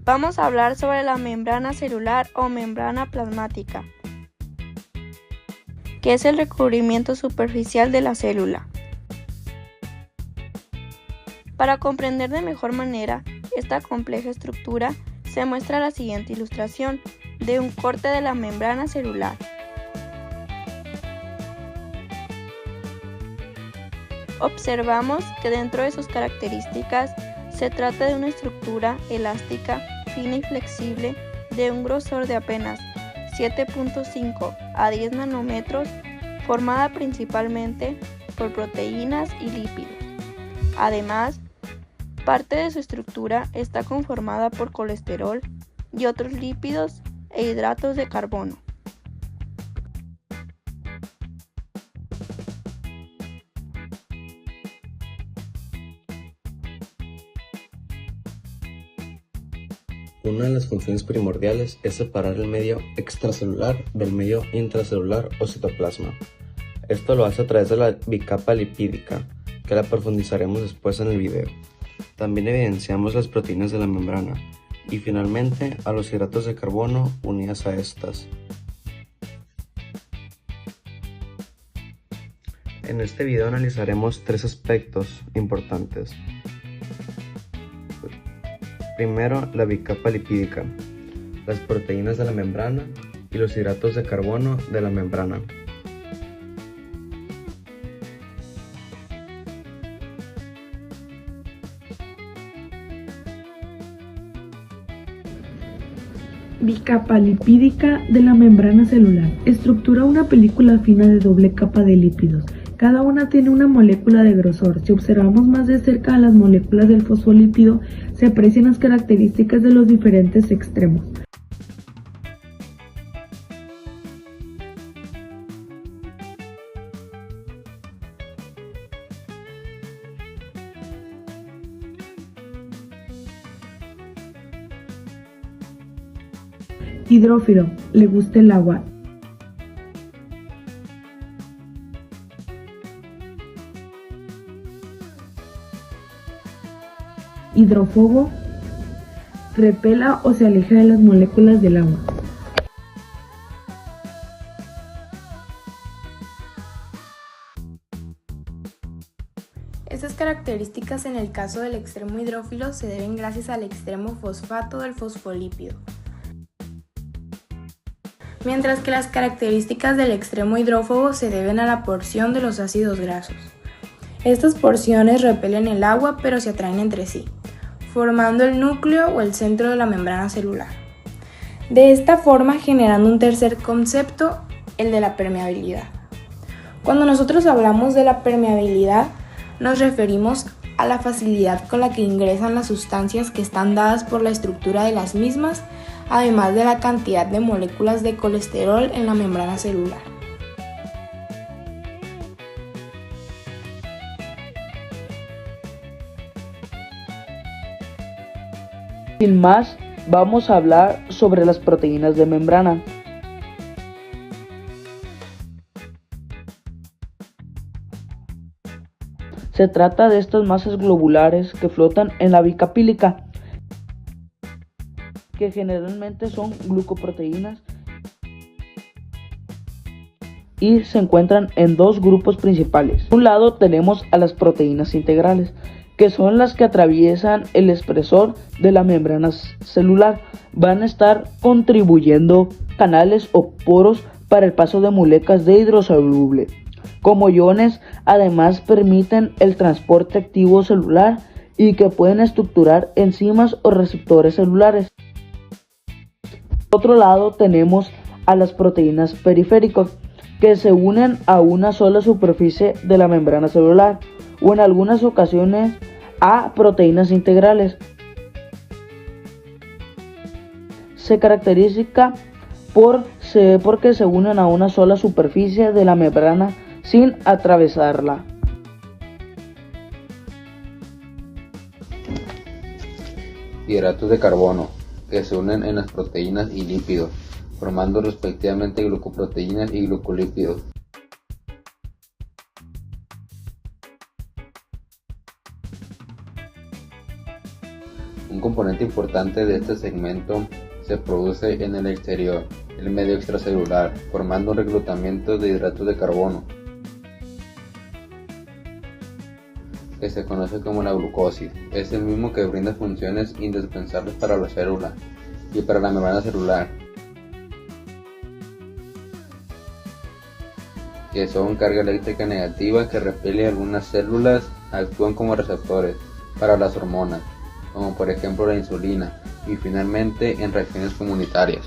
Vamos a hablar sobre la membrana celular o membrana plasmática, que es el recubrimiento superficial de la célula. Para comprender de mejor manera esta compleja estructura, se muestra la siguiente ilustración de un corte de la membrana celular. Observamos que dentro de sus características se trata de una estructura elástica, fina y flexible de un grosor de apenas 7.5 a 10 nanómetros, formada principalmente por proteínas y lípidos. Además, parte de su estructura está conformada por colesterol y otros lípidos e hidratos de carbono. Una de las funciones primordiales es separar el medio extracelular del medio intracelular o citoplasma. Esto lo hace a través de la bicapa lipídica, que la profundizaremos después en el video. También evidenciamos las proteínas de la membrana y finalmente a los hidratos de carbono unidas a estas. En este video analizaremos tres aspectos importantes. Primero, la bicapa lipídica, las proteínas de la membrana y los hidratos de carbono de la membrana. Bicapa lipídica de la membrana celular. Estructura una película fina de doble capa de lípidos. Cada una tiene una molécula de grosor. Si observamos más de cerca a las moléculas del fosfolípido, se aprecian las características de los diferentes extremos. Hidrófilo, le gusta el agua. Hidrófobo, repela o se aleja de las moléculas del agua. Estas características en el caso del extremo hidrófilo se deben gracias al extremo fosfato del fosfolípido, mientras que las características del extremo hidrófobo se deben a la porción de los ácidos grasos. Estas porciones repelen el agua pero se atraen entre sí, formando el núcleo o el centro de la membrana celular. De esta forma generando un tercer concepto, el de la permeabilidad. Cuando nosotros hablamos de la permeabilidad, nos referimos a la facilidad con la que ingresan las sustancias que están dadas por la estructura de las mismas, además de la cantidad de moléculas de colesterol en la membrana celular. Sin más, vamos a hablar sobre las proteínas de membrana. Se trata de estas masas globulares que flotan en la bicapílica, que generalmente son glucoproteínas y se encuentran en dos grupos principales. Por un lado tenemos a las proteínas integrales, que son las que atraviesan el espesor de la membrana celular. Van a estar contribuyendo canales o poros para el paso de moléculas de hidrosoluble. Como iones, además permiten el transporte activo celular y que pueden estructurar enzimas o receptores celulares. Por otro lado tenemos a las proteínas periféricas, que se unen a una sola superficie de la membrana celular, o en algunas ocasiones a proteínas integrales. Se caracteriza porque se unen a una sola superficie de la membrana sin atravesarla. Hidratos de carbono, que se unen en las proteínas y lípidos, formando respectivamente glucoproteínas y glucolípidos. Un componente importante de este segmento se produce en el exterior, el medio extracelular, formando un reclutamiento de hidratos de carbono, que se conoce como la glucosis. Es el mismo que brinda funciones indispensables para la célula y para la membrana celular, que son carga eléctrica negativa que repele algunas células, actúan como receptores para las hormonas, como por ejemplo la insulina, y finalmente en reacciones comunitarias.